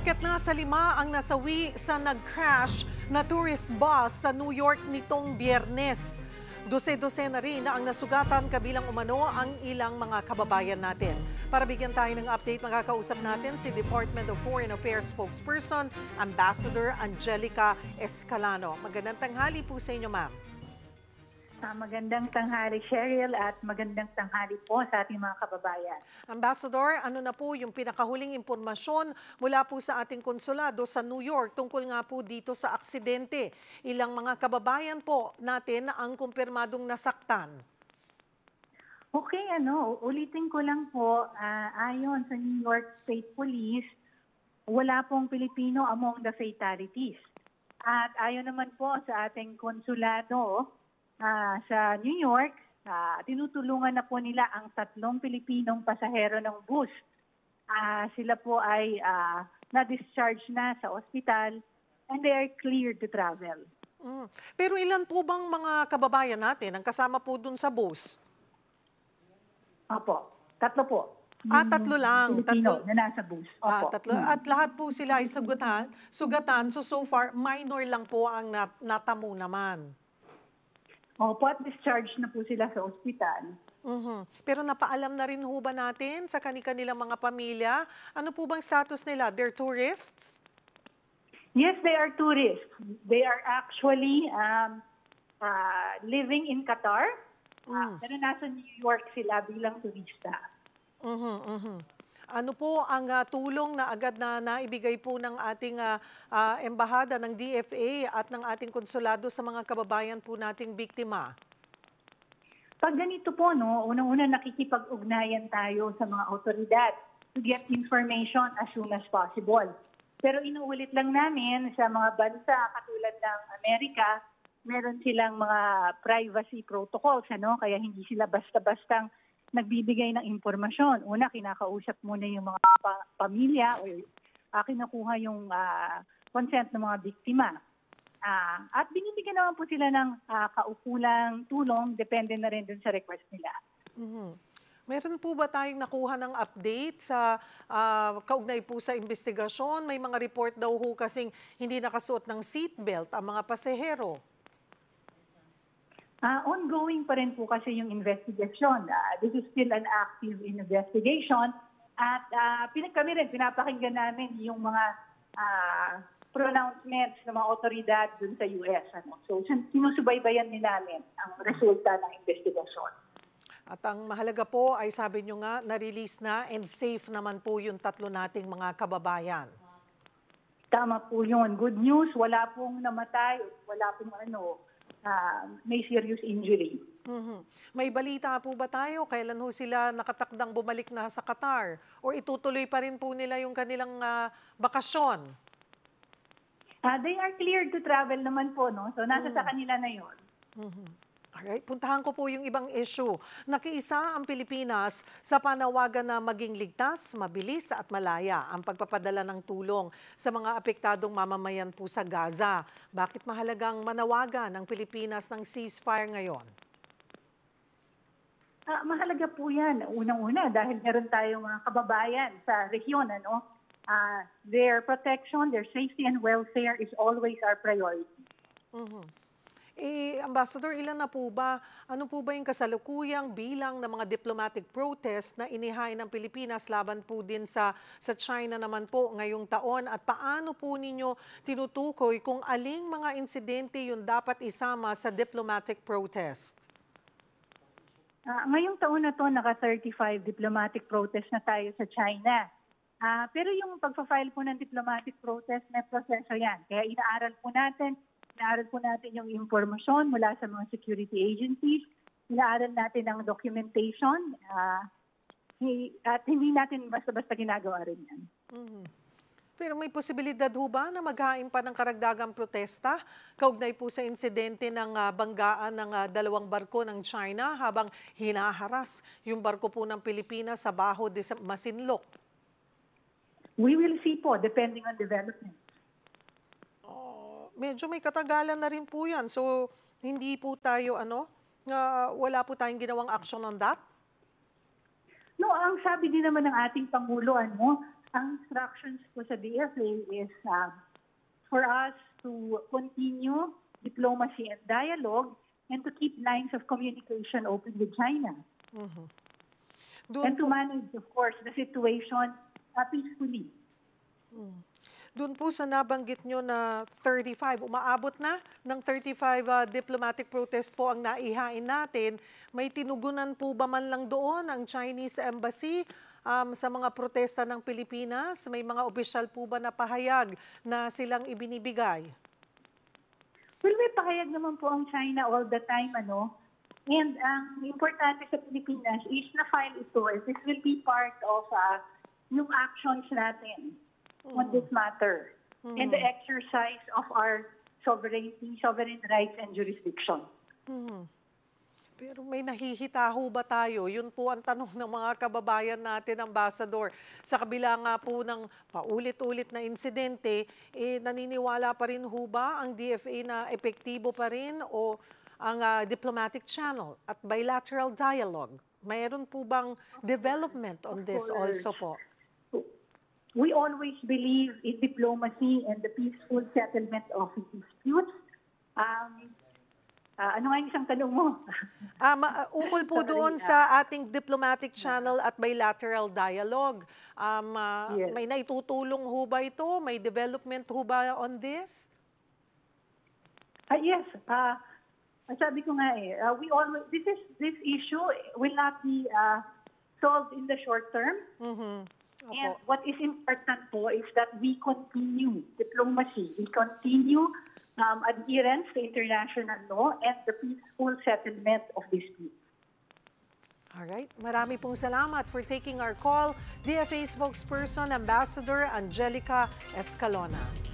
Umakyat na sa 5 ang nasawi sa nag-crash na tourist bus sa New York nitong Biyernes. Dose-dose na rin na ang nasugatan kabilang umano ang ilang mga kababayan natin. Para bigyan tayo ng update, makakausap natin si Department of Foreign Affairs spokesperson, Ambassador Angelica Escalano. Magandang tanghali po sa inyo, ma'am. Magandang tanghali, Cheryl, at magandang tanghali po sa ating mga kababayan. Ambassador, ano na po yung pinakahuling impormasyon mula po sa ating konsulado sa New York tungkol nga po dito sa aksidente? Ilang mga kababayan po natin ang kumpirmadong nasaktan? Okay, ulitin ko lang po, ayon sa New York State Police, wala pong Pilipino among the fatalities. At ayon naman po sa ating konsulado, sa New York, tinutulungan na po nila ang 3 Pilipinong pasahero ng bus. Sila po ay na-discharge na sa ospital and they are cleared to travel. Pero ilan po bang mga kababayan natin ang kasama po dun sa bus? Opo, 3 po. 3 lang. Pilipino na nasa bus. Opo. 3. At lahat po sila ay sugatan. So far, minor lang po ang natamo naman. Opo, at discharge na po sila sa ospital. Pero napaalam na rin ho ba natin sa kanilang mga pamilya? Ano po bang status nila? They're tourists? Yes, they are tourists. They are actually living in Qatar. Pero nasa New York sila bilang turista. Ano po ang tulong na agad na naibigay po ng ating embahada ng DFA at ng ating konsulado sa mga kababayan po nating biktima? Pag ganito po, unang-una nakikipag-ugnayan tayo sa mga otoridad to get information as soon as possible. Pero inuulit lang namin sa mga bansa katulad ng Amerika, meron silang mga privacy protocols, kaya hindi sila basta-bastang nagbibigay ng impormasyon. Una, kinakausap muna yung mga pamilya o kinukuha yung consent ng mga biktima. At binibigyan naman po sila ng kaukulang tulong, depende na rin dun sa request nila. Meron po ba tayong nakuha ng update sa kaugnay po sa investigasyon? May mga report daw ho kasing hindi nakasuot ng seatbelt ang mga pasahero. Ongoing pa rin po kasi yung investigation. This is still an active investigation. At kami rin, pinapakinggan namin yung mga pronouncements ng mga otoridad dun sa US. So, sinusubaybayan din namin ang resulta ng investigasyon. At ang mahalaga po ay sabi nyo nga, na-release na and safe naman po yung 3 nating mga kababayan. Tama po yun. Good news, wala pong namatay, wala pong may serious injury. May balita po ba tayo? Kailan ho sila nakatakdang bumalik na sa Qatar? O itutuloy pa rin po nila yung kanilang bakasyon? They are cleared to travel naman po, So nasa sa kanila na yun. Alright, puntahan ko po yung ibang issue. Nakiisa ang Pilipinas sa panawagan na maging ligtas, mabilis at malaya ang pagpapadala ng tulong sa mga apektadong mamamayan po sa Gaza. Bakit mahalagang manawagan ang Pilipinas ng ceasefire ngayon? Mahalaga po yan. Unang-una dahil meron tayong mga kababayan sa rehiyon. Their protection, their safety and welfare is always our priority. Ambassador, ilan na po ba? Ano po ba yung kasalukuyang bilang ng mga diplomatic protest na inihain ng Pilipinas laban po din sa China naman po ngayong taon? At paano po ninyo tinutukoy kung aling mga insidente yung dapat isama sa diplomatic protest? Ngayong taon na to, naka-35 diplomatic protest na tayo sa China. Pero yung pagpa-file po ng diplomatic protest, may proseso yan. Kaya inaaral po natin yung impormasyon mula sa mga security agencies. Inaaral natin ang documentation. At hindi natin basta-basta ginagawa rin yan. Pero may posibilidad ho ba na maghain pa ng karagdagang protesta kaugnay po sa insidente ng banggaan ng 2 barko ng China habang hinaharas yung barko po ng Pilipinas sa Baho de Masinloc? We will see po, depending on development. Medyo may katagalan na rin po yan. So, hindi po tayo, wala po tayong ginawang action on that? No, ang sabi din naman ng ating Pangulo, Ang instructions po sa DFA is for us to continue diplomacy and dialogue and to keep lines of communication open with China. Doon And to po, manage, of course, the situation peacefully. doon po sa nabanggit nyo na 35, umaabot na ng 35 diplomatic protest po ang naihain natin. May tinugunan po ba man lang doon ang Chinese Embassy sa mga protesta ng Pilipinas? May mga opisyal po ba na pahayag na silang ibinibigay? Well, may pahayag naman po ang China all the time, ano? And ang importante sa Pilipinas is na-file ito. This will be part of yung actions natin on this matter and the exercise of our sovereignty, sovereign rights and jurisdiction. Pero may nahihita ho ba tayo? Yun po ang tanong ng mga kababayan natin, Ambassador. Sa kabila nga po ng paulit-ulit na insidente, naniniwala pa rin ho ba ang DFA na epektibo pa rin o ang diplomatic channel at bilateral dialogue? Mayroon po bang development on this also po? We always believe in diplomacy and the peaceful settlement of disputes. Ano nga yung isang tanong mo? Ukol po doon sa ating diplomatic channel at bilateral dialogue. Yes. May naitutulong ho ba ito? May development ho ba on this? Yes. Sabi ko nga we always this issue will not be solved in the short term. And what is important po is that we continue diplomacy, we continue adherence to international law and the peaceful settlement of disputes. All right. Marami pong salamat for taking our call. DFA spokesperson, Ambassador Angelica Escalona.